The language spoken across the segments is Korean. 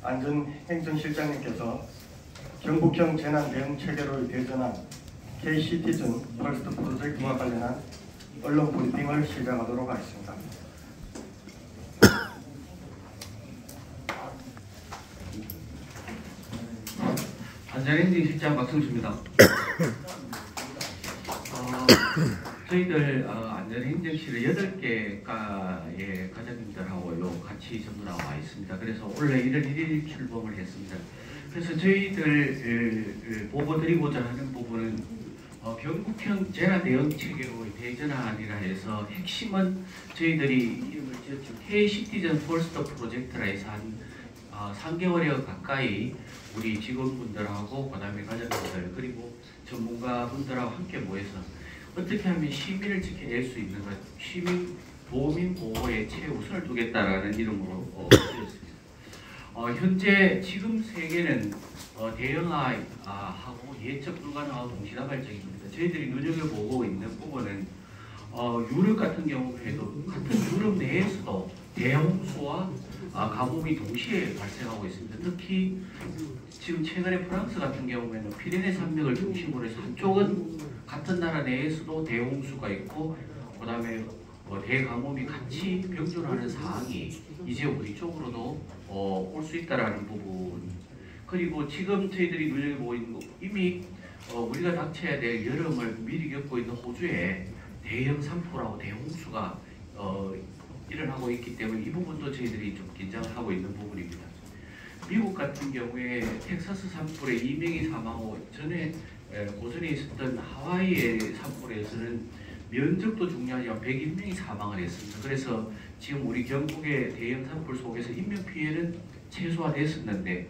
안전행정실장님께서 경북형 재난대응체계로 대전한 K-시티즌 퍼스트 프로젝트와 관련한 언론 브리핑을 시작하도록 하겠습니다. 안전행정실장 박성수입니다. 저희들 안전행정실을 8개의 과장님들하고 같이 전부 나와 있습니다. 그래서 원래 1월 1일 출범을 했습니다. 그래서 저희들 보고드리고자 하는 부분은 경북형 재난대응체계로 대전환이라 해서 핵심은 저희들이 이름을 지었죠. K-시티즌 퍼스트 프로젝트라 해서 한 3개월여 가까이 우리 직원분들하고 그다음에 가족분들 그리고 전문가분들하고 함께 모여서 어떻게 하면 시민을 지켜낼 수 있는 것, 시민 도민 보호에 최우선을 두겠다라는 이름으로 지었습니다. 현재 지금 세계는 대응하고 예측 불가능하고 동시다발적입니다. 저희들이 눈여겨보고 있는 부분은 유럽 같은 경우에도 같은 유럽 내에서도 대홍수와 가뭄이 동시에 발생하고 있습니다. 특히 지금 최근에 프랑스 같은 경우에는 피레네 산맥을 중심으로 해서 한쪽은 같은 나라 내에서도 대홍수가 있고 그 다음에 대가뭄이 같이 병존하는 상황이 이제 우리 쪽으로도 올 수 있다라는 부분. 그리고 지금 저희들이 눈여겨보고 있는 거 이미 우리가 닥쳐야 될 여름을 미리 겪고 있는 호주에 대형 산불하고 대홍수가 일어나고 있기 때문에 이 부분도 저희들이 좀 긴장을 하고 있는 부분입니다. 미국 같은 경우에 텍사스 산불에 2명이 사망하고 전에 고전에 있었던 하와이의 산불에서는 면적도 중요하지만 101명이 사망을 했습니다. 그래서 지금 우리 경북의 대형 산불 속에서 인명피해는 최소화됐었는데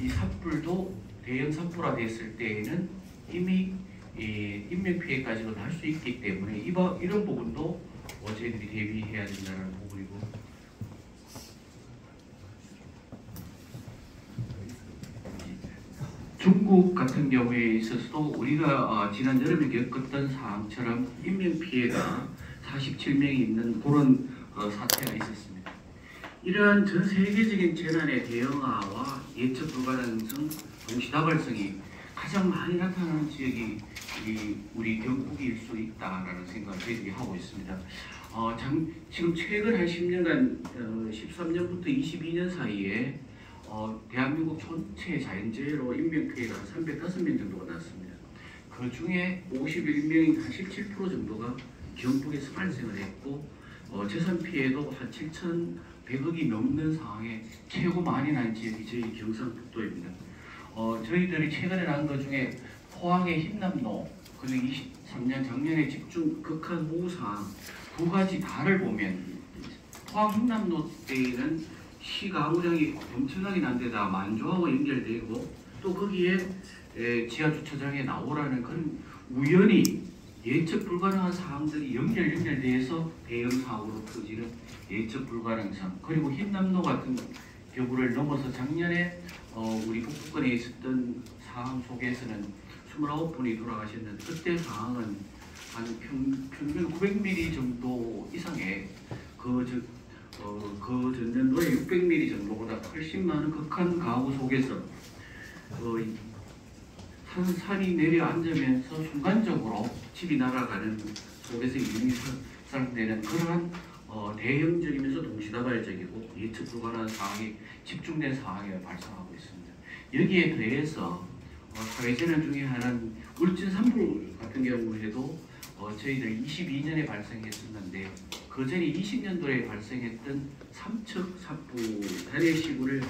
이 산불도 대형 산불화 됐을 때에는 이미 인명피해까지도 날 수 있기 때문에 이런 부분도 저희들이 대비해야 된다는 부분이고 중국 같은 경우에 있어서도 우리가 지난 여름에 겪었던 상황처럼 인명피해가 47명이 있는 그런 사태가 있었습니다. 이러한 전 세계적인 재난의 대응화와 예측 불가능성, 동시다발성이 가장 많이 나타나는 지역이 우리 경북일 수 있다라는 생각을 저희들이 하고 있습니다. 지금 최근 한 10년간 13년부터 22년 사이에 대한민국 전체 자연재해로 인명피해가 한 305명 정도가 났습니다. 그 중에 51명이 한 17% 정도가 경북에서 발생을 했고 재산 피해도 한 7,100억이 넘는 상황에 최고 많이 난 지역이 저희 경상북도입니다. 저희들이 최근에 난 것 중에 포항의 흰남노 그리고 23년 작년에 집중 극한 호우 상황 두 가지 다를 보면 포항 흰남노 때에는 시 가구장이 엄청나게 난 데다 만조하고 연결되고 또 거기에 지하 주차장에 나오라는 그런 우연히 예측 불가능한 사항들이 연결돼서 대형 사고로 터지는 예측 불가능성 그리고 흰남노 같은 경우를 넘어서 작년에 우리 북부권에 있었던 상황 속에서는 29분이 돌아가셨는데 그때 상황은 한 평균 900mm 정도 이상의 그 전년도에 600mm 정도보다 훨씬 많은 극한 가후 속에서 산이 내려앉으면서 순간적으로 집이 날아가는 속에서 이름이 사용되는 그러한 대형적이면서 동시다발적이고 예측 불가능한 상황이 집중된 상황이 발생하고 있습니다. 여기에 대해서 사회재난 중에 하나는 울진 산불 같은 경우에도 저희들 22년에 발생했었는데 그 전에 20년도에 발생했던 삼척 산불 단일 시구를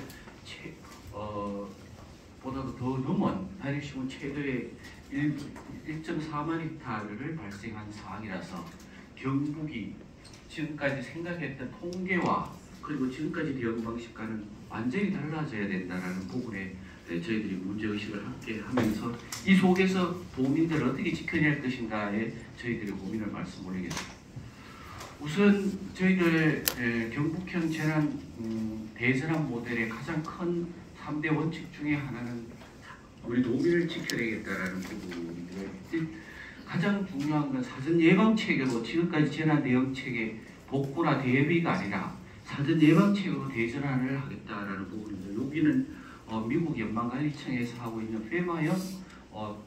보다도 더 넘은 단일 시구 최대의 1.4만 헥타르를 발생한 상황이라서 경북이 지금까지 생각했던 통계와 그리고 지금까지 대응 방식과는 완전히 달라져야 된다는 부분에 저희들이 문제의식을 함께 하면서 이 속에서 도민들을 어떻게 지켜낼 것인가에 저희들이 고민을 말씀 올리겠습니다. 우선 저희들 경북형 재난 대전환 모델의 가장 큰 3대 원칙 중에 하나는 우리 도민을 지켜내겠다라는 부분인데 가장 중요한 건 사전 예방 체계로 지금까지 재난 대응 체계 복구나 대비가 아니라 사전 예방책으로 대전환을 하겠다라는 부분입니다. 여기는 미국 연방관리청에서 하고 있는 페마형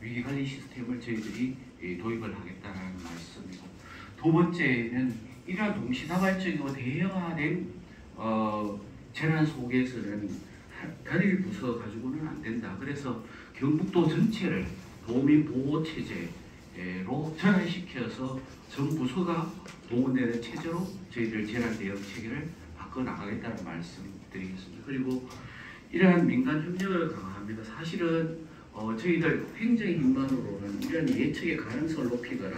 위기관리 시스템을 저희들이 도입을 하겠다는 말씀이고, 두 번째는 이러한 동시다발적이고 대형화된 재난 속에서는 단일 부서 가지고는 안 된다. 그래서 경북도 전체를 도민 보호 체제로 전환시켜서 전 부서가 동원되는 체제로 저희들 재난 대응 체계를 바꿔 나가겠다는 말씀드리겠습니다. 그리고 이러한 민간 협력을 강화합니다. 사실은 저희들 행정의 힘만으로는 이런 예측의 가능성을 높이거나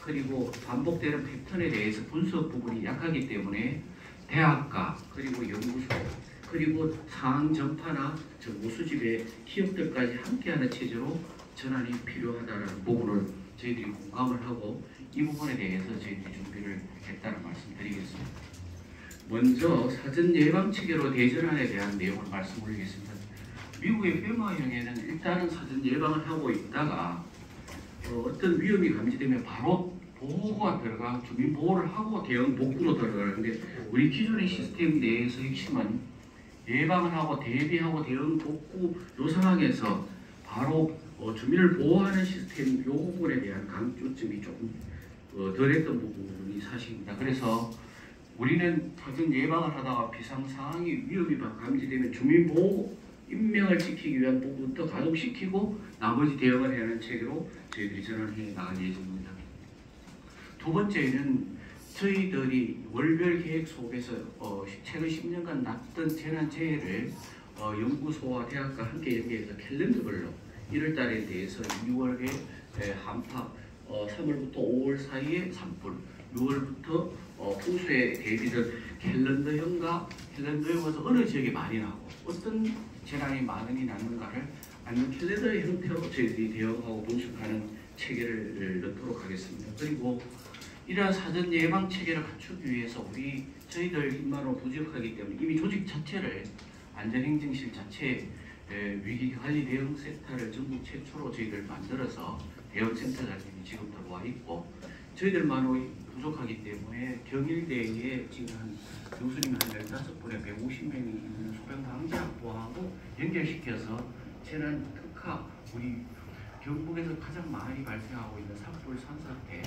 그리고 반복되는 패턴에 대해서 분석 부분이 약하기 때문에 대학가 그리고 연구소 그리고 상황 전파나 정보 수집의 기업들까지 함께하는 체제로 전환이 필요하다는 부분을 저희들이 공감을 하고 이 부분에 대해서 저희들이 준비를 했다는 말씀드리겠습니다. 먼저 사전 예방 체계로 대전환에 대한 내용을 말씀드리겠습니다. 미국의 페마형에는 일단은 사전 예방을 하고 있다가 어떤 위험이 감지되면 바로 보호가 들어가 주민 보호를 하고 대응 복구로 들어가는데, 우리 기존의 시스템 내에서 핵심은 예방을 하고 대비하고 대응 복구 요 상황에서 바로 주민을 보호하는 시스템 요 부분에 대한 강조점이 조금 덜했던 부분이 사실입니다. 그래서 우리는 사전 예방을 하다가 비상 상황이 위험이 감지되면 주민 보호 인명을 지키기 위한 부분부터 가동시키고 나머지 대응을 해야 하는 체계로 저희들이 전환해 나갈 예정입니다. 두 번째는 저희들이 월별 계획 속에서 최근 10년간 났던 재난 재해를 연구소와 대학과 함께 연계해서 캘린더별로 1월달에 대해서 2월에 한파, 3월부터 5월 사이에 산불, 6월부터 풍수에 대비된 캘린더형과 캘린더형에서 어느 지역에 많이 나고 어떤 재난이 많이 났는가를 아니면 캘린더의 형태로 저희들이 대응하고 분석하는 체계를 넣도록 하겠습니다. 그리고 이러한 사전 예방 체계를 갖추기 위해서 저희들 힘만으로 부족하기 때문에 이미 조직 자체를 안전행정실 자체 위기관리 대응센터를 전국 최초로 저희들 만들어서 대응센터장이 지금 들어와 있고, 저희들만으로 부족하기 때문에 경일대에 지금 한 교수님 한 15분에 150명이 있는 소방방지학부하고 연결시켜서 재난 특화, 우리 경북에서 가장 많이 발생하고 있는 산불, 산사태,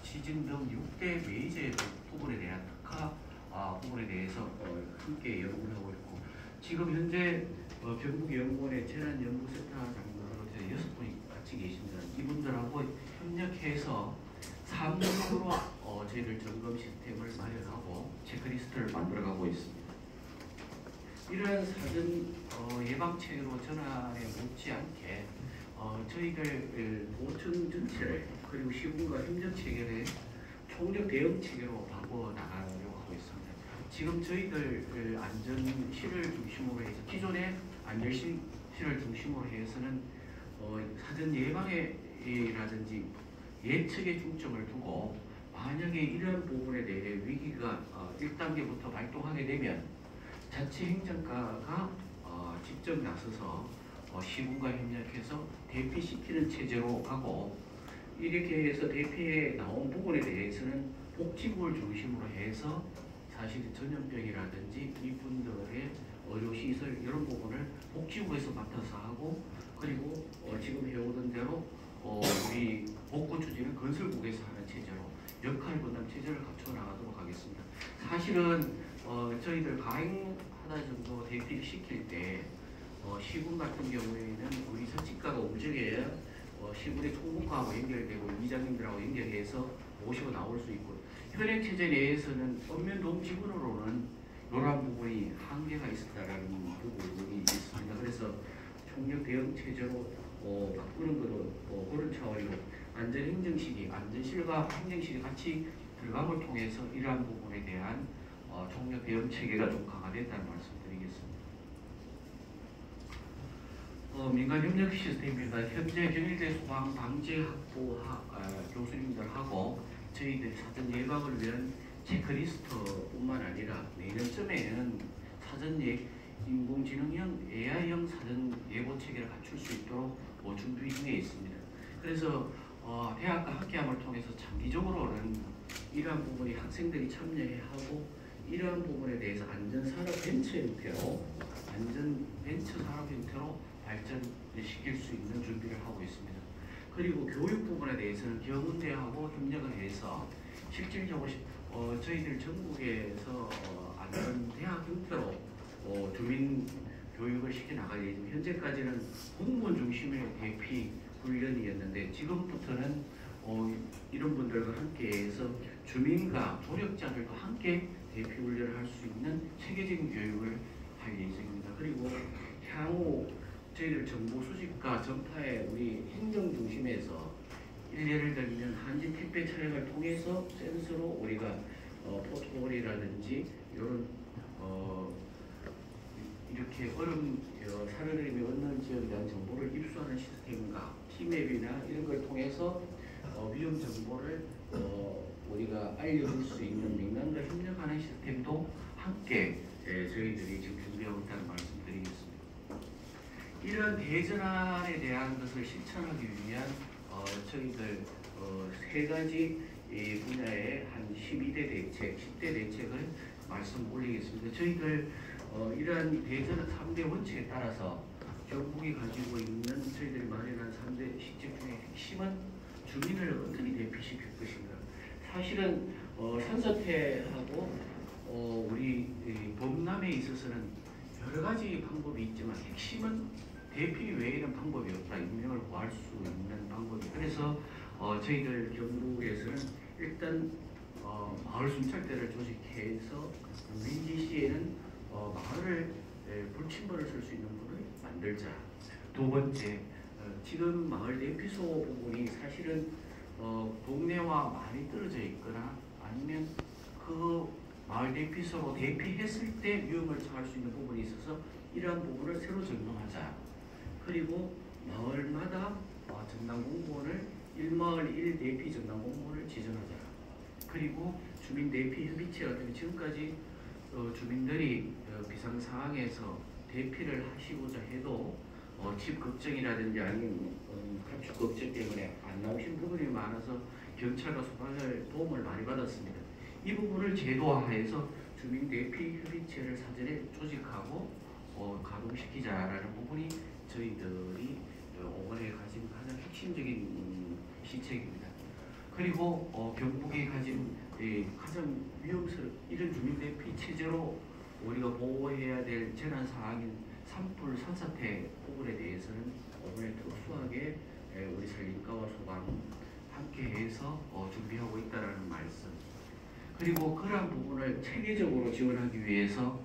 지진 등 6대 메이저의 부분에 대한 특화 부분에 대해서 함께 연구를 하고 있고, 지금 현재 경북연구원의 재난연구센터장으로 6분이 같이 계십니다. 이분들하고 협력해서 3년으로 저희들 점검 시스템을 마련하고 체크리스트를 만들어가고 있습니다. 이러한 사전 예방체계로 전환에 못지않게 저희들 보청 전체를 그리고 시군과 협력 체계를 총력 대응 체계로 바꿔 나가려고 하고 있습니다. 지금 저희들 안전실을 중심으로 해서 기존의 안전실을 중심으로 해서는 사전 예방이라든지 예측에 중점을 두고, 만약에 이런 부분에 대해 위기가 1단계부터 발동하게 되면 자치 행정가가 직접 나서서 시군과 협력해서 대피시키는 체제로 가고, 이렇게 해서 대피해 나온 부분에 대해서는 복지부를 중심으로 해서 사실 전염병이라든지 이분들의 의료시설 이런 부분을 복지부에서 맡아서 하고, 그리고 지금 해오던 대로 우리 복구 추진은 건설국에서 하는 체제로 역할 분담 체제를 갖춰 나가도록 하겠습니다. 사실은 저희들 가행하다 정도 대피를 시킬 때 시군 같은 경우에는 우리 서치과가 움직여야 시군의 총무과하고 연결되고 이장님들하고 연결해서 모시고 나올 수 있고, 현행 체제 내에서는 읍면동 지구로는 이러한 부분이 한계가 있었다라는 부분이 있습니다. 그래서 총력 대응 체제로 바꾸는 것도 그런 차원이고, 안전행정실이 안전실과 행정실이 같이 들어감을 통해서 이러한 부분에 대한 총력 대응 체계가 좀 강화됐다는 말씀드리겠습니다. 민간 협력 시스템입니다. 현재 경일대 소방방지학부 교수님들하고 저희들이 사전 예방을 위한 체크리스트뿐만 아니라 내년쯤에는 사전 인공지능형 AI형 사전 예보 체계를 갖출 수 있도록 준비 중에 있습니다. 그래서 대학과 함께함을 통해서 장기적으로는 이러한 부분이 학생들이 참여하고 이러한 부분에 대해서 안전산업 벤처 형태로 안전 벤처 산업 형태로 발전시킬 수 있는 준비를 하고 있습니다. 그리고 교육 부분에 대해서는 경운대하고 협력을 해서 실질적으로 저희들 전국에서 안전대학 형태로 주민 교육을 시켜나갈 예정입니다. 현재까지는 공무원 중심의 대피 훈련이었는데 지금부터는 이런 분들과 함께해서 주민과 조력자들과 함께 대피 훈련을 할 수 있는 체계적인 교육을 할 예정입니다. 그리고 향후 저희들 정보 수집과 전파의 우리 행정 중심에서 예를 들면 한지 택배 차량을 통해서 센서로 우리가 포토콜이라든지 이런 이렇게 산후조림이 어느 지역에 대한 정보를 입수하는 시스템과 티맵이나 이런 걸 통해서 위험 정보를 우리가 알려줄 수 있는 민간과 협력하는 시스템도 함께 저희들이 지금 준비하고 있다는 말씀드리겠습니다. 이런 대전환에 대한 것을 실천하기 위한 저희들 세 가지 분야의 한 12대 대책, 10대 대책을 말씀 올리겠습니다. 저희들 이러한 대전환 3대 원칙에 따라서 경북이 가지고 있는 저희들이 마련한 3대 시책 중에 핵심은 주민을 어떻게 대피시킬 것인가. 사실은 산사태하고 우리 범람에 있어서는 여러 가지 방법이 있지만 핵심은 대피 외에는 방법이 없다. 인명을 구할 수 있는 방법이. 그래서 저희들 경북에서는 일단 마을 순찰대를 조직해서 민지시에는 마을을 불침번을 쓸 수 있는 분을 만들자. 두 번째, 지금 마을 대피소 부분이 사실은 동네와 많이 떨어져 있거나 아니면 그 마을 대피소로 대피했을 때 위험을 처할 수 있는 부분이 있어서 이러한 부분을 새로 점검하자. 그리고 마을마다 전담공무원을 1마을 1대피 전담공무원을 지정하자. 그리고 주민 대피 협의체 같은 지금까지 주민들이 비상상황에서 대피를 하시고자 해도 집 걱정이라든지 아니면 가축 걱정 때문에 안 나오신 부분이 많아서 경찰과 소방을 도움을 많이 받았습니다. 이 부분을 제도화해서 주민 대피 협의체를 사전에 조직하고 가동시키자라는 부분이 저희들이 이번에 가진 가장 핵심적인 시책입니다. 그리고 경북이 가진 가장 위험스러운 이런 주민 대피 체제로 우리가 보호해야 될 재난 상황인 산불 산사태 부분에 대해서는 이번에 특수하게 우리 산림과와 소방 함께해서 준비하고 있다는 말씀. 그리고 그러한 부분을 체계적으로 지원하기 위해서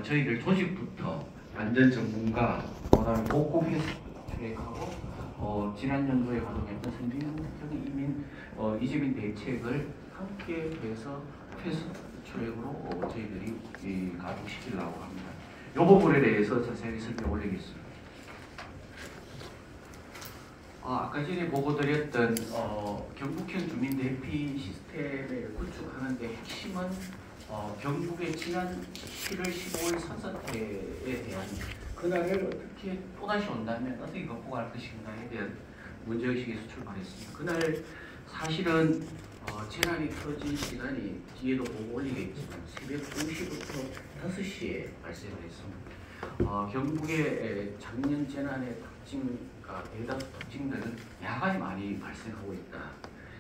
저희들 조직부터 안전 전문가, 그다음에 복구회사 추획하고 지난 연도에 가동했던 선진적인 이민 이주민 대책을 함께해서 패스트 트랙으로 저희들이 가동시키려고 합니다. 이 부분에 대해서 자세하게 설명 올리겠습니다. 아까 전에 보고드렸던 경북형 주민 대피 시스템을 구축하는 데 핵심은 경북의 지난 7월 15일 산사태에 대한 그날을 어떻게 또다시 온다면 어떻게 극복할 것인가에 대한 문제의식에서 출발했습니다. 그날 사실은 재난이 터진 시간이 뒤에도 보고 올리겠지만 새벽 2시부터 5시에 발생을 했습니다. 경북의 작년 재난의 특징과 대다수 특징들은 야간에 많이 발생하고 있다.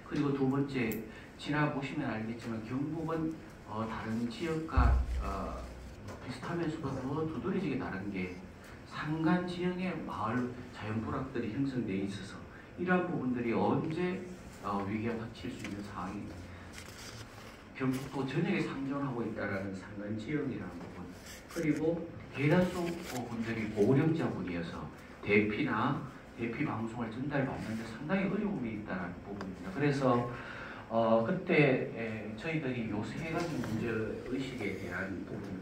그리고 두 번째, 지나보시면 알겠지만 경북은 다른 지역과 비슷하면서도 더 두드러지게 다른 게 산간 지형의 마을 자연불악들이 형성되어 있어서 이러한 부분들이 언제 위기가 닥칠 수 있는 상황이 경북도 전역에 상존하고 있다는 산간 지형이라는 부분. 그리고 대다수 분들이 고령자분이어서 대피나 대피 방송을 전달받는데 상당히 어려움이 있다는 부분입니다. 그래서 그때 저희들이 요 세 가지 문제 의식에 대한 부분.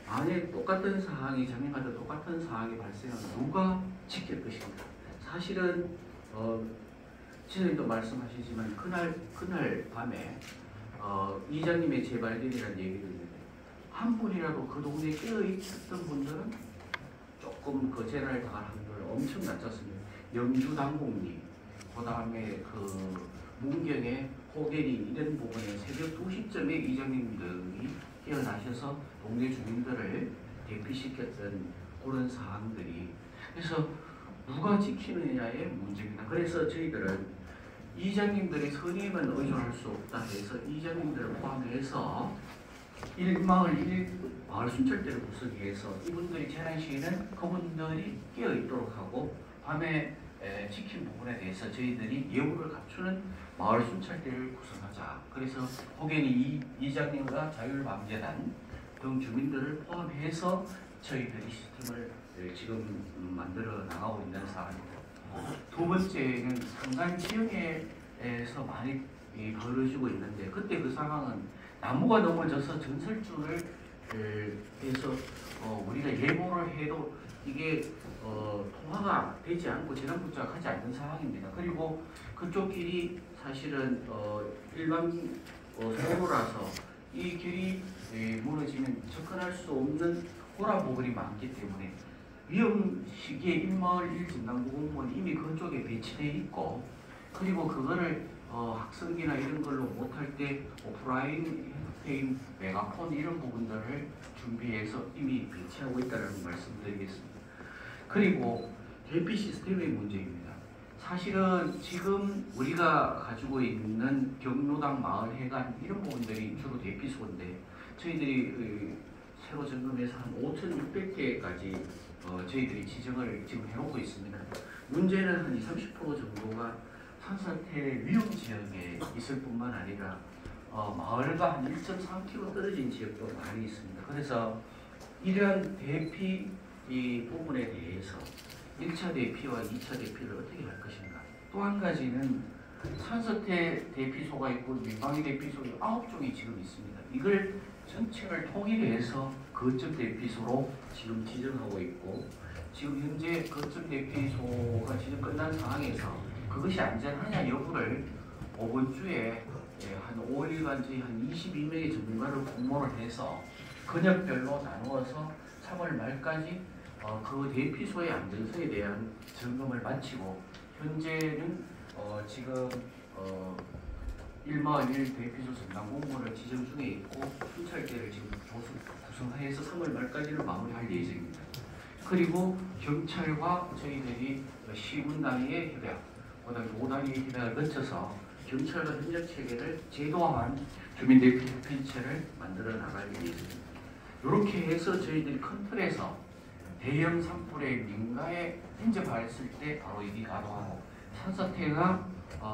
만약 똑같은 상황이 작년과도 똑같은 상황이 발생하면 누가 지킬 것인가? 사실은 지선님도 말씀하시지만 그날 밤에 이장님의 재발견이라는 얘기를 듣는데 한 분이라도 그 동네에 깨어 있었던 분들은 조금 그 재난을 당할 확률이 엄청 낮았습니다. 영주 당국리, 그 다음에 그 문경의 호계리 이런 부분에 새벽 2시쯤에 이장님들이 깨어나셔서 동네 주민들을 대피시켰던 그런 사항들이, 그래서 누가 지키느냐의 문제입니다. 그래서 저희들은 이장님들의 선임은 의존할 수 없다 해서 이장님들을 포함해서 1마을 마을 순찰대를 구성해서 이분들이 재난 시에는 그분들이 깨어 있도록 하고, 밤에 지킨 부분에 대해서 저희들이 예우를 갖추는 마을 순찰대를 구성하자. 그래서 거기에는 이장님과 자율방재단 등 주민들을 포함해서 저희들이 시스템을 지금 만들어 나가고 있는 상황입니다. 두 번째는 상간 지역에서 많이 벌어지고 있는데, 그때 그 상황은 나무가 넘어져서 전설줄을 해서 우리가 예보를 해도 이게 통화가 되지 않고 재난분자가 가지 않는 상황입니다. 그리고 그쪽 길이 사실은 일반 도로라서 이 길이 무너지면 접근할 수 없는 호라보글이 많기 때문에 위험 시기에 인마을 1진단부 공무원이 이미 그쪽에 배치되어 있고, 그리고 그거를 학생기나 이런 걸로 못할 때 오프라인, 핸드페인, 메가폰 이런 부분들을 준비해서 이미 배치하고 있다는 말씀드리겠습니다. 그리고 대피 시스템의 문제입니다. 사실은 지금 우리가 가지고 있는 경로당, 마을, 해관 이런 부분들이 주로 대피소인데, 저희들이 새로 점검해서 한 5,600개까지 저희들이 지정을 지금 해놓고 있습니다. 문제는 한 20, 30% 정도가 산사태 위험 지역에 있을 뿐만 아니라 마을과 한 1.3km 떨어진 지역도 많이 있습니다. 그래서 이러한 대피 이 부분에 대해서 1차 대피와 2차 대피를 어떻게 할 것인가. 또 한 가지는 산사태 대피소가 있고 민방위 대피소 9종이 지금 있습니다. 이걸 전체를 통일해서 거점 대피소로 지금 지정하고 있고, 지금 현재 거점 대피소가 지정 끝난 상황에서 그것이 안전하냐 여부를 이번 주에 한 5일간 저희 한 22명의 전문가를 공모를 해서 근역별로 나누어서 3월 말까지 그 대피소의 안전성에 대한 점검을 마치고, 현재는 지금 1마을 1 대피소 전담 공무원을 지정 중에 있고, 순찰대를 지금 구성해서 3월 말까지는 마무리할 예정입니다. 그리고 경찰과 저희들이 시군단위의 협약, 그다음에 5단위의 협약을 거쳐서 경찰과 협력 체계를 제도화한 주민대피협회체를 만들어 나갈 예정입니다. 이렇게 해서 저희들이 큰 틀에서 대형 산불의 민가에 인접했을 때 바로 이게 가동하고, 산사태가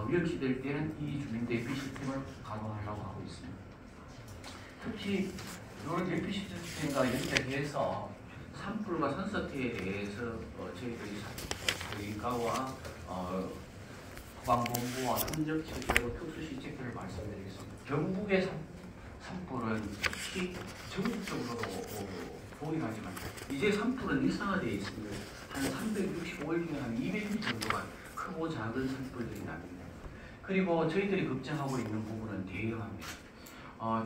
위험시될 때는 이 주민대피 시스템을 가동하려고 하고 있습니다. 특히 이런 대피 시스템과 연결해서 산불과 산사태에 대해서 저희들이 민가와 소방본부와 흔적체계로 특수시책들을 말씀드리겠습니다. 경북의 산불은 특히 전국적으로도 보이하지만 이제 산불은 일상화되어 있습니다. 한 365일 중에 한 200일 정도가 크고 작은 산불들이 납니다. 그리고 저희들이 걱정하고 있는 부분은 대형합니다.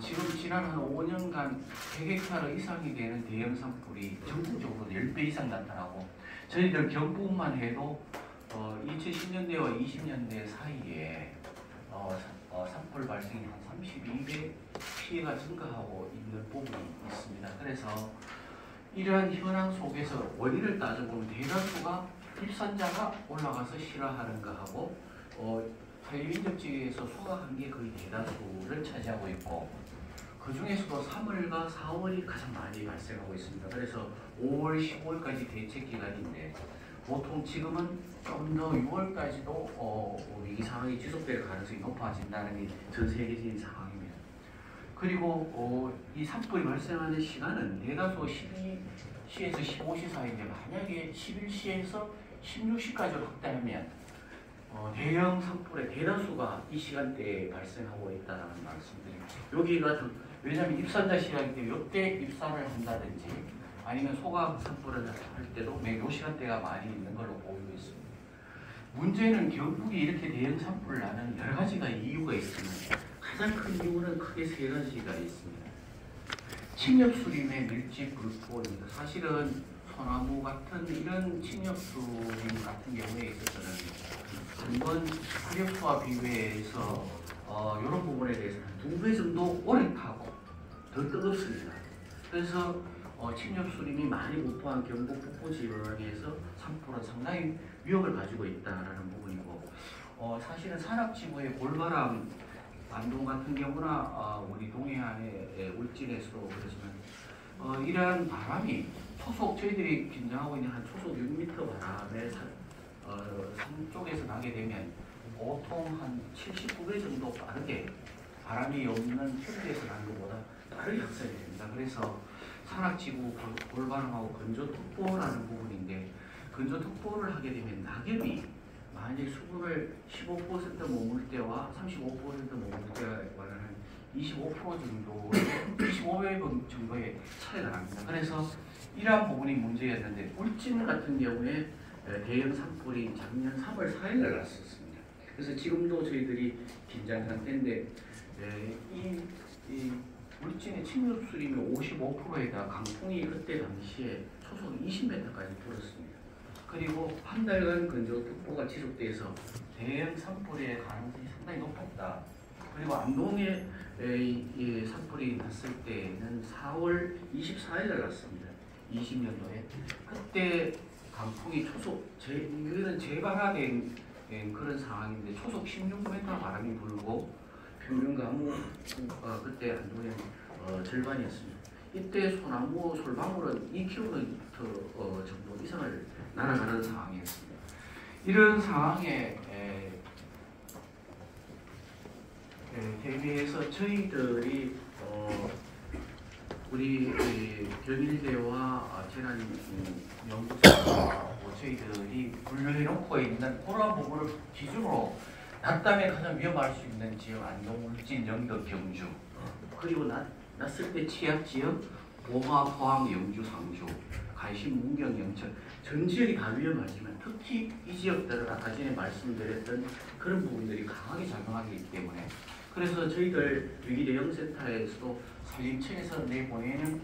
지금 지난 한 5년간 100헥타르 이상이 되는 대형 산불이 전국적으로 10배 이상 나타나고, 저희들 경북만 해도 2010년대와 20년대 사이에 산불 발생이 한 32배 피해가 증가하고 있는 부분이 있습니다. 그래서 이러한 현황 속에서 원인을 따져보면 대다수가 입산자가 올라가서 실화하는가 하고, 산림인접지에서 소각한 게 거의 대다수를 차지하고 있고, 그 중에서도 3월과 4월이 가장 많이 발생하고 있습니다. 그래서 5월, 15월까지 대책 기간인데, 보통 지금은 좀 더 6월까지도 이 상황이 지속될 가능성이 높아진다는 게 전 세계적인 상황입니다. 그리고 이 산불이 발생하는 시간은 대다수 12시에서 15시 사이인데, 만약에 11시에서 16시까지 확대하면 대형 산불의 대다수가 이 시간대에 발생하고 있다는 말씀드립니다. 여기가 왜냐하면 입산자 시간이기 때문에 이때 입산을 한다든지 아니면 소각 산불을 할 때도 이 시간대가 많이 있는 걸로 보이고 있습니다. 문제는 경북이 이렇게 대형 산불을 나는 여러 가지가 이유가 있습니다. 가장 큰 이유는 크게 세 가지가 있습니다. 침엽수림의 밀집 불포입니다. 사실은 소나무 같은 이런 침엽수림 같은 경우에 있어서는 한번 화력수와 비교해서 이런 부분에 대해서는 2배 정도 오래 타고, 더 뜨겁습니다. 그래서 침nhập 수림이 많이 못포한 경북 북부 지방에서 산불은 상당히 위협을 가지고 있다라는 부분이고, 사실은 산악지구의 골바람 안동 같은 경우나 우리 동해안의 울진에서도 그렇지만 이러한 바람이 초속 저희들이 긴장하고 있는 한 초속 6m 바람의 산 쪽에서 나게 되면 보통 한 79배 정도 빠르게 바람이 없는 평지에서 나는 것보다 빠르게 확산이 됩니다. 그래서 산악지구 골바람하고 건조특보라는 부분인데, 건조특보를 하게 되면 낙엽이 만약 수분을 15% 머물 때와 35% 머물 때와는 한 25% 정도, 25배 정도의 차이가 납니다. 그래서 이러한 부분이 문제였는데, 울진 같은 경우에 대형 산불이 작년 3월 4일 날 났었습니다. 그래서 지금도 저희들이 긴장 상태인데, 이 울진의 침입 수림이 55%에다 강풍이 그때 당시에 초속 20m까지 불었습니다. 그리고 한 달간 건조특보가 지속돼서 대형 산불의 가능성이 상당히 높았다. 그리고 안동에 이 산불이 났을 때는 4월 24일 날 났습니다. 20년도에. 그때 강풍이 초속, 이거는 재발화된 그런 상황인데 초속 16m 바람이 불고 평균 가무가 그때 안동의 절반이었습니다. 이때 소나무 솔방울은 2km 정도 이상을 날아가는 상황이었습니다. 이런 상황에 대비해서 저희들이 우리 경일대와 재난연구소와 저희들이 분류해놓고 있는 그런 부분을 기준으로 낮담에 가장 위험할 수 있는 지역 안동, 울진, 영덕, 경주, 그리고 났을 때 취약 지역 봉화, 포항, 영주, 상주, 가심, 문경, 영천 전 지역이 다 위험하지만 특히 이 지역들은 아까 전에 말씀드렸던 그런 부분들이 강하게 작용하기 때문에, 그래서 저희들 위기대응센터에서도 산림청에서 내보내는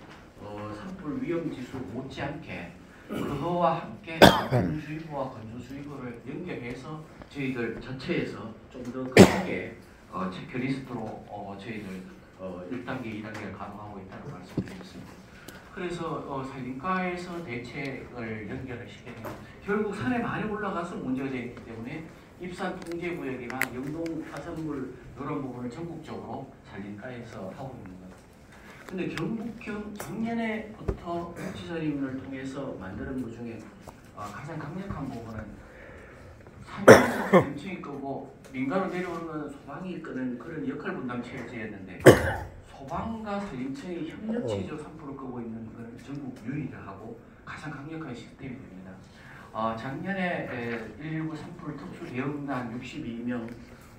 산불 위험지수 못지않게 그거와 함께 건조주의보와 건조주의보를 연결해서 저희들 자체에서 좀 더 강하게 체크리스트로 저희들 1단계, 2단계를 가동하고 있다고 말씀드렸습니다. 그래서 산림과에서 대책을 연결을 시키게 되면 결국 산에 많이 올라가서 문제가 되기 때문에 입산 통제구역이나 영동 화산물 이런 부분을 전국적으로 산림과에서 하고 있는 거예요. 근데 경북형 작년에부터 지사님을 통해서 만드는 것 중에 가장 강력한 부분은 산에서 산림청이 끄고 민가로 내려오는 건 소방이 끄는 그런 역할 분담 체제였는데, 소방과 산림청이 협력체제로 산불을 끄고 있는 건 전국 유일하고 가장 강력한 시스템이 됩니다. 작년에 119 산불 특수 대응단 62명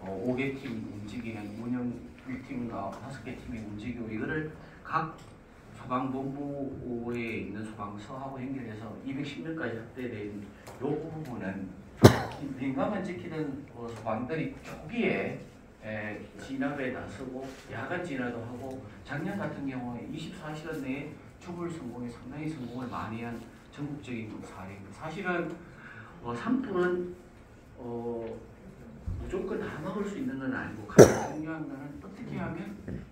5개 팀 움직이는 운영 1팀과 5개 팀이 움직이고, 이거를 각 소방본부에 있는 소방서하고 연결해서 210명까지 확대된 이 부분은 민감한 지키던 소방들이 초기에 진압에 나서고 야간 진화도 하고, 작년 같은 경우에 24시간 내에 초불 성공에 상당히 성공을 많이 한 전국적인 사례입니다. 사실은 산불은 무조건 다 막을 수 있는 건 아니고, 가장 중요한 것은 어떻게 하면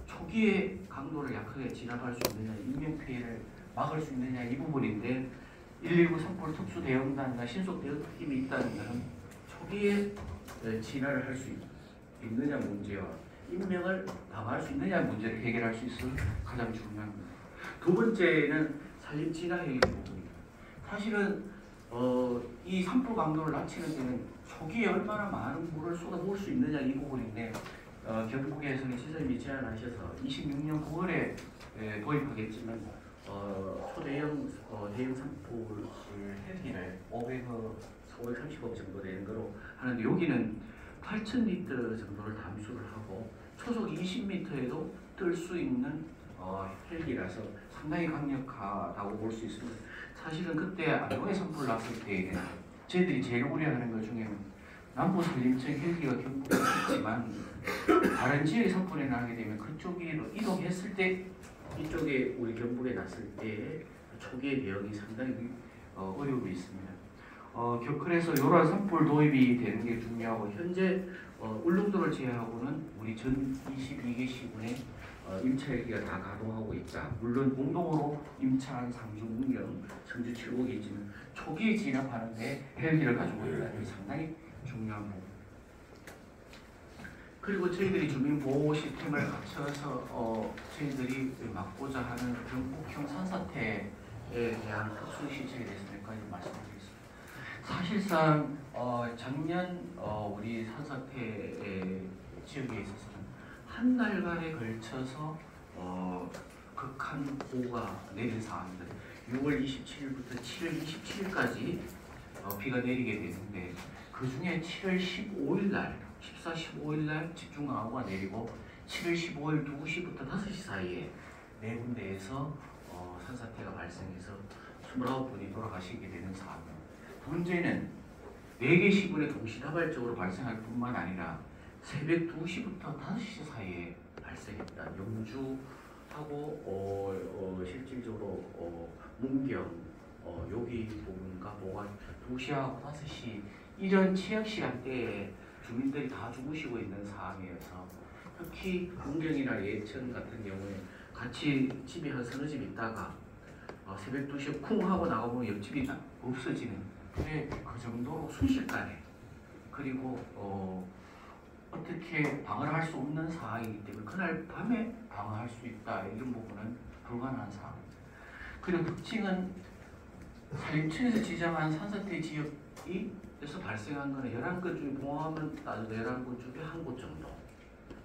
초기에 강도를 약하게 진압할 수 있느냐, 인명피해를 막을 수 있느냐, 이 부분인데, 119 산불 특수대응단과 신속대응팀이 있다는 것은 초기에 진화를 할 수 있느냐 문제와 인명을 방어할 수 있느냐 문제를 해결할 수 있어서 가장 중요한 겁니다. 두 번째는 산림 진화의 부분입니다. 사실은 이 산불 강도를 낮추는 데는 초기에 얼마나 많은 물을 쏟아부을 수 있느냐 이 부분인데, 경북에서는 시설이 제안하셔서 26년 9월에 도입하겠지만 초대형 대형 산불 헬기를 530억 정도 되는 거로 하는데, 여기는 8,000리터 정도를 담수를 하고 초속 20m에도 뜰 수 있는 헬기라서 상당히 강력하다고 볼 수 있습니다. 사실은 그때 안동에 산불 났을 때 저희들이 제일 우려하는 것 중에는 남부 산림청 헬기가 경북에 있지만 다른 지역에 산불이 나게 되면 그쪽으로 이동했을 때 이쪽에 우리 경북에 났을 때 초기의 대응이 상당히 어려움이 있습니다. 그래서 이러한 산불 도입이 되는 게 중요하고, 현재 울릉도를 제외하고는 우리 전 22개 시군에 임차일기가 다 가동하고 있다. 물론 공동으로 임차한 상주, 문경, 청주 7곡이 있지만 초기에 진압하는데 헬기를 가지고 있다는 게 상당히 중요한 부분. 그리고 저희들이 주민보호 시스템을 갖춰서 저희들이 막고자 하는 경북형 산사태에 대한 특수 실책에 대해서 몇 가지 말씀드리겠습니다. 사실상 작년 우리 산사태 지역에 있어서는 한 달간에 걸쳐서 극한 호우가 내린 상황입니다. 6월 27일부터 7월 27일까지 비가 내리게 되는데 그 중에 7월 15일 날, 14, 15일 날 집중강우가 내리고 7월 15일 2시부터 5시 사이에 네 군데에서 산사태가 발생해서 29분이 돌아가시게 되는 상황입니다. 문제는 4개 시군에 동시다발적으로 발생할 뿐만 아니라 새벽 2시부터 5시 사이에 발생했다. 영주하고 실질적으로 문경, 여기 부분과 뭐가 2시하고 5시 이런 취약 시간대에 주민들이 다 죽으시고 있는 상황이어서 특히 문경이나 예천 같은 경우에 같이 집이 한 서너 집 있다가 새벽 2시에 쿵 하고 나가보면 옆집이 없어지는 그 정도로 순식간에 그리고 어떻게 방어를 할 수 없는 상황이기 때문에 그날 밤에 방어할 수 있다 이런 부분은 불가능한 상황. 그리고 특징은 산림청에서 지정한 산사태 지역에서 발생한 것은 11곳 중에 봉합하면 따져도 11곳 중에 한 곳 정도.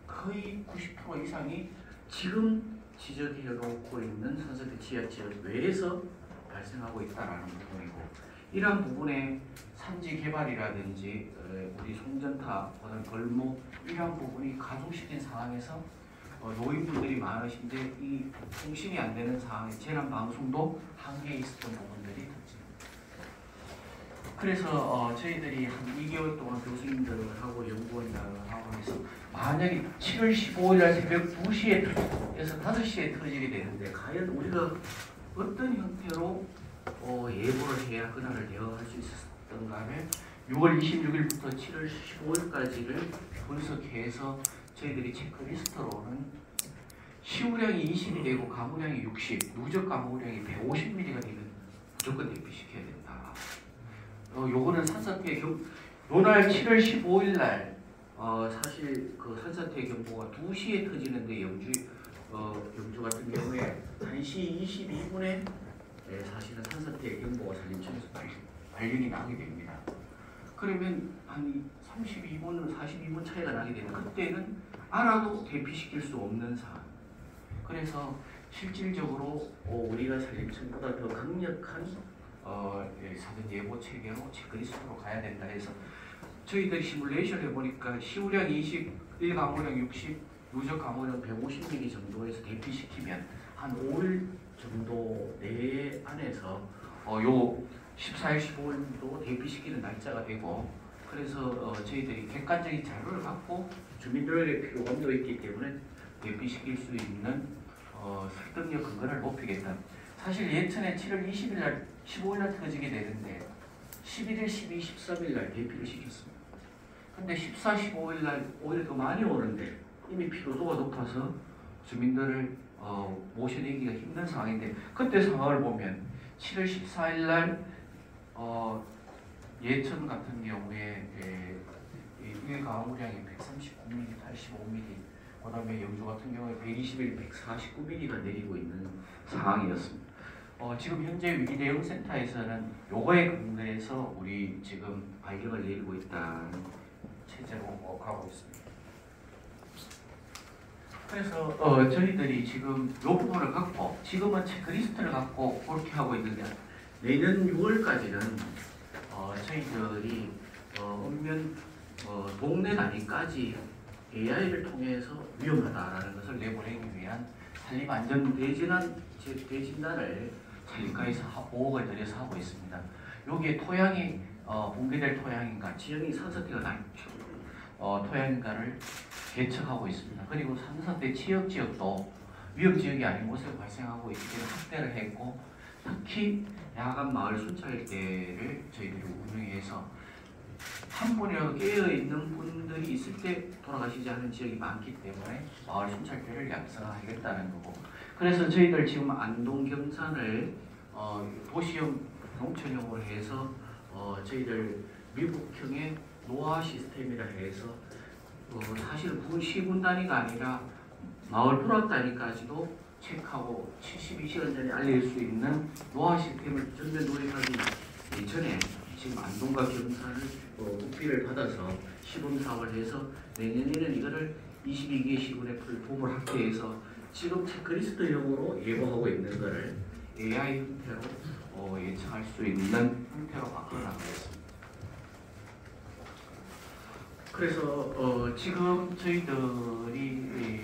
거의 90% 이상이 지금 지적해 놓고 있는 산사태 지하 지역 외에서 발생하고 있다는 부분이고 이러한 부분에 산지 개발이라든지 우리 송전타, 그다음 벌목 이러한 부분이 가중시킨 상황에서 노인분들이 많으신데 이 통신이 안 되는 상황에 재난 방송도 한계에 있었던 부분들이 특징입니다. 그래서 저희들이 한 2개월 동안 교수님들하고 연구원들하고 해서 만약에 7월 15일 날 새벽 2시에서 5시에 터지게 되는데 과연 우리가 어떤 형태로 예보를 해야 그날을 대응할 수 있었던가 하면 6월 26일부터 7월 15일까지를 분석해서 저희들이 체크리스트로는 시우량이 20이 되고 가무량이 60, 누적 가무량이 150mm가 되면 무조건 대피시켜야 된다. 요거는 산사태 요날 7월 15일 날 사실 그 산사태 경보가 2시에 터지는데 영주 같은 경우에 1시 22분에 사실은 산사태 경보가 산림청에서 발령이 나게 됩니다. 그러면 한 32분, 42분 차이가 나게 되면 그때는 알아도 대피시킬 수 없는 상황. 그래서 실질적으로 우리가 산림청보다 더 강력한 사전 예보 체계로 체크리스트로 가야 된다 해서 저희들이 시뮬레이션 해보니까 시우량 20, 1가무량 60, 누적 가무량 150mm 정도에서 대피시키면 한 5일 정도 내 안에서 요 14일, 15일도 대피시키는 날짜가 되고 그래서 저희들이 객관적인 자료를 갖고 주민들의 피로감도 있기 때문에 대피시킬 수 있는 설득력 근거를 높이겠다. 사실 예천에 7월 20일 날, 15일 날 터지게 되는데 11일, 12일, 13일 날 대피를 시켰습니다. 근데 14, 15일 날 오히려 더 많이 오는데 이미 피로도가 높아서 주민들을 모셔내기가 힘든 상황인데 그때 상황을 보면 7월 14일 날 예천 같은 경우에 1가무량이 139mm, 85mm 그 다음에 영주 같은 경우에 121, 149mm가 내리고 있는 상황이었습니다. 지금 현재 위기대응센터에서는 요거에 근거해서 우리 지금 발령을 내리고 있다는 체제로 가고 있습니다. 그래서 저희들이 지금 요 부분을 갖고 지금은 체크리스트를 갖고 그렇게 하고 있는데 내년 6월까지는 저희들이 읍면 동네 단위까지 AI를 통해서 위험하다라는 것을 내보내기 위한 산림안전 대진단을 산림과에서 5억을 들여서 하고 있습니다. 여기에 토양이 붕괴될 토양인가, 지형이 산사태가 난 토양인가를 개척하고 있습니다. 그리고 산사태 지역도 위험지역이 아닌 곳에 발생하고 있기 때문에 확대를 했고 특히 야간 마을 순찰대를 저희들이 운영해서 한 분이라도 깨어 있는 분들이 있을 때 돌아가시지 않은 지역이 많기 때문에 마을 순찰대를 양성하겠다는 거고. 그래서 저희들 지금 안동 경산을 도시형 농촌형으로 해서 저희들 미국형의 노화 시스템이라 해서 사실 시군 단위가 아니라 마을 불합 단위까지도 체크하고 72시간 전에 알릴 수 있는 노화 시스템을 전면 도입하기 이전에 지금 안동과 경산을 국비를 받아서 시범 사업을 해서 내년에는 이거를 22개 시군에 도움을 하게 해서 지금 체크리스트형으로 예고하고 있는 거를 AI 형태로 예측할 수 있는 형태로 바꿔나가겠습니다. 그래서 지금 저희들이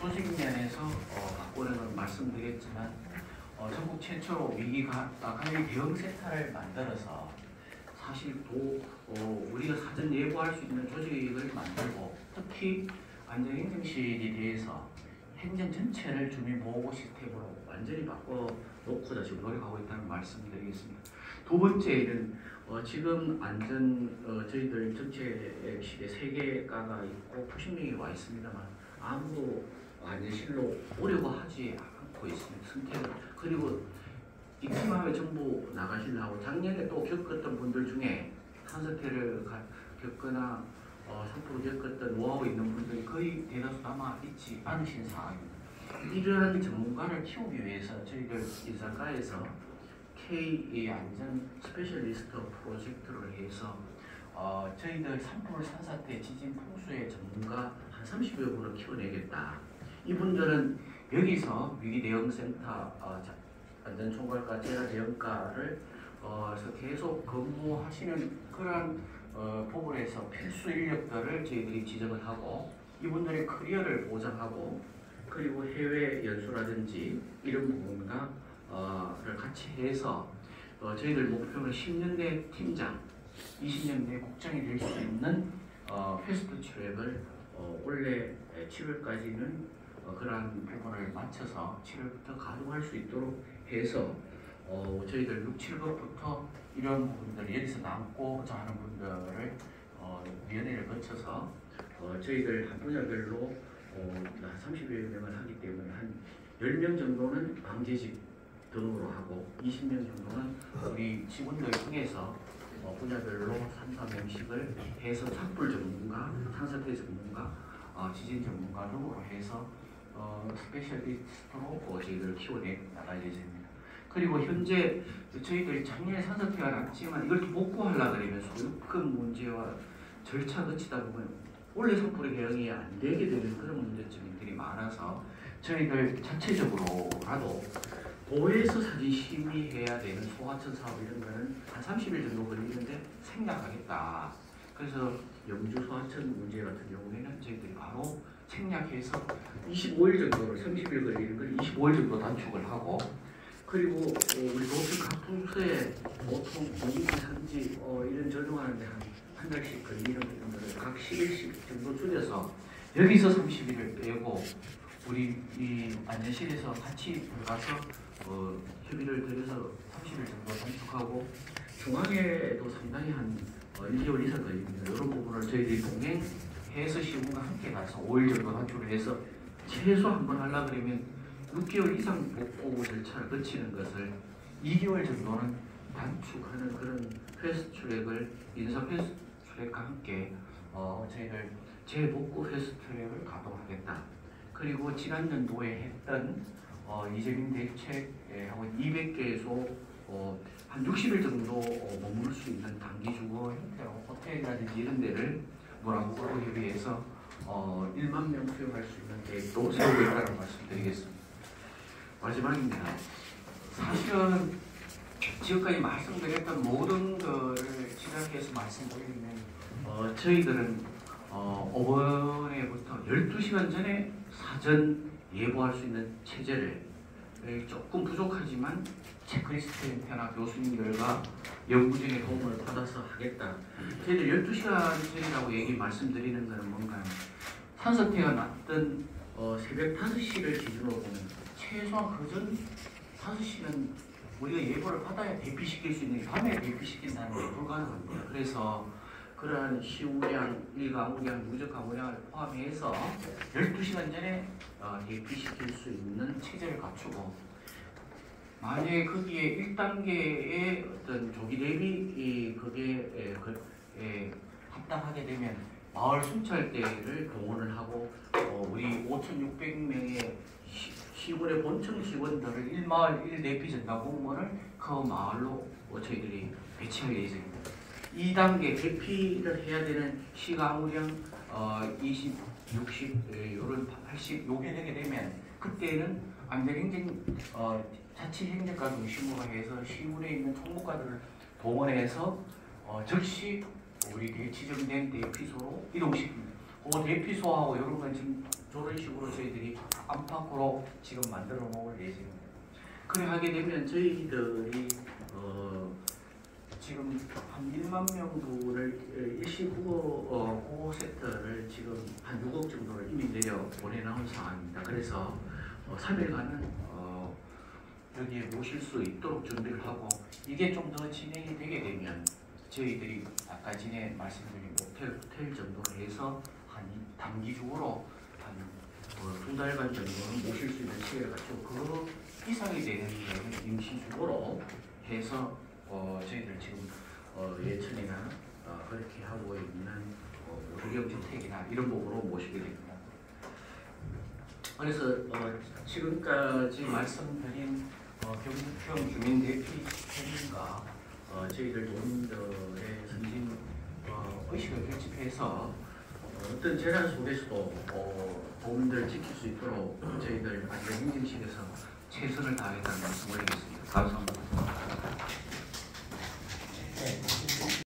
조직 면에서 바꾸는 건 말씀드렸지만 전국 최초로 위기관리 대응센터를 만들어서 사실 우리가 사전 예고할 수 있는 조직을 만들고 특히 안전행정실에 대해서 행정 전체를 주민보호 시스템으로 완전히 바꿔놓고자 지금 노력하고 있다는 말씀드리겠습니다. 두 번째는 지금 저희들 정책실에 3개가가 있고 90명이 와 있습니다만 아무도 안전실로 오려고 하지 않고 있습니다. 선택을. 그리고 입팀하면 전부 나가시려고 작년에 또 겪었던 분들 중에 산사태를 겪거나 상품을 겪었던 노하우 있는 분들이 거의 대다수 남아 있지 않으신 상황입니다. 이러한 전문가를 키우기 위해서 저희들 인사과에서 K 안전 스페셜리스트 프로젝트를 해서 저희들 산불, 산사태, 지진, 풍수의 전문가 한 30여 분을 키워내겠다. 이분들은 여기서 위기대응센터 안전총괄과 재난대응과를 계속 근무하시는 그런 부분에서 필수 인력들을 저희들이 지정을 하고 이분들의 커리어를 보장하고 그리고 해외 연수라든지 이런 부분과를 같이 해서 저희들 목표는 10년 내 팀장, 20년 내 국장이 될 수 있는 패스트 트랙을 올해 7월까지는 그러한 부분을 맞춰서 7월부터 가동할 수 있도록 해서 저희들 6, 7월부터 이런 부분들 여기서 남고자 하는 분들을 위원회를 거쳐서 저희들 한 분야별로 30여 명을 하기 때문에 한 10명 정도는 방재직 등으로 하고 20명 정도는 우리 직원들 중에서 분야별로 3, 4명씩을 해서 산불 전문가, 산사태 전문가, 지진 전문가 등으로 해서 스페셜리스트로 저희들 키워내 나갈 예정입니다. 그리고 현재 저희들이 작년에 산사태가 났지만 이걸 또 복구하려고 그러면 소유권 문제와 절차 거치다 보면 원래 산불의 대응이 안 되게 되는 그런 문제점들이 많아서 저희들 자체적으로라도 도에서 사진 심의해야 되는 소하천 사업 이런 거는 한 30일 정도 걸리는데 생략하겠다. 그래서 영주 소하천 문제 같은 경우에는 저희들이 바로 생략해서 25일 정도를 30일 걸리는 걸 25일 정도 단축을 하고 그리고 우리 도청 각 분수에 보통 공기지 산지 이런 적용하는데 한 달씩 걸리는 이런 거를 각 10일씩 정도 줄여서 여기서 30일을 빼고 우리 이 안전실에서 같이 들어가서 협의를 드려서 30일 정도 단축하고 중앙에도 상당히 한 1개월 이상 걸립니다. 이런 부분을 저희들이 동행해서 시군과 함께 가서 5일 정도 단축을 해서 최소 한 번 하려고 그러면 6개월 이상 복구 절차를 거치는 것을 2개월 정도는 단축하는 그런 패스트트랙을 인사 패스트트랙과 함께 저희들 재복구 패스트트랙을 가동하겠다. 그리고 지난 연도에 했던 이재민 대책하고 200개소 한 60일 정도 머물 수 있는 단기 주거 형태로 호텔이라든지 이런 데를 문화국으로 협의해서 1만 명 수용할 수 있는 계획도 세우고 있다는 말씀드리겠습니다. 마지막입니다. 사실은 지금까지 말씀드렸던 모든 것을 지적해서 말씀드리면 저희들은 5번에부터 12시간 전에 사전 예보할 수 있는 체제를 조금 부족하지만 체크리스트 형태나 교수님들과 연구진의 도움을 받아서 하겠다. 저희들 12시간 전이라고 말씀드리는 것은 뭔가 산사태가 났던 새벽 5시를 기준으로 보면 최소한 그전 5시는 우리가 예보를 받아야 대피시킬 수 있는 게 밤에 대피시킨다는 게 불가능합니다. 그래서 그러한 시우량, 일가우량, 누적가우량을 포함해서 12시간 전에 대피시킬 수 있는 체제를 갖추고, 만약에 거기에 1단계의 어떤 조기 대비 그게 합당하게 되면 마을 순찰대를 동원을 하고 우리 5,600명의 시군의 본청 직원들을 1마을 1대피 전담 공무원을 그 마을로 저희들이 배치할 예정입니다. 2단계 대피를 해야 되는 시가무량 20, 60, 요런 80 요게 되게 되면 그때는 안전행정 자치행정과 중심으로 해서 시군에 있는 총무과들을 동원해서 즉시 우리 지정된 대피소로 이동시킵니다. 그 대피소하고 이런 건 지금 저런 식으로 저희들이 안팎으로 지금 만들어 놓을 예정입니다. 그래 하게 되면 저희들이 지금 한 1만 명분을 일시국어 보호 세트를 지금 한 6억 정도를 이미 내려 보내놓은 상황입니다. 그래서 3일간은 여기에 모실 수 있도록 준비를 하고, 이게 좀 더 진행이 되게 되면 저희들이 아까 전에 말씀드린 호텔 정도로 해서 한 단기적으로 한 2달간 정도는 모실 수 있는 시기를 갖추고, 그 이상이 되는 경우는 임시주거로 해서 저희들 지금 예천이나 그렇게 하고 있는 무주경주택이나 이런 부분으로 모시게 됩니다. 그래서 지금까지 말씀드린 경북형 주민 대피 캠핑과 저희들 도민들의 선진 의식을 결집해서 어떤 재난 속에서도 도민들을 지킬 수 있도록 저희들 안전행정실에서 최선을 다하겠다는 말씀을 드리겠습니다. 감사합니다.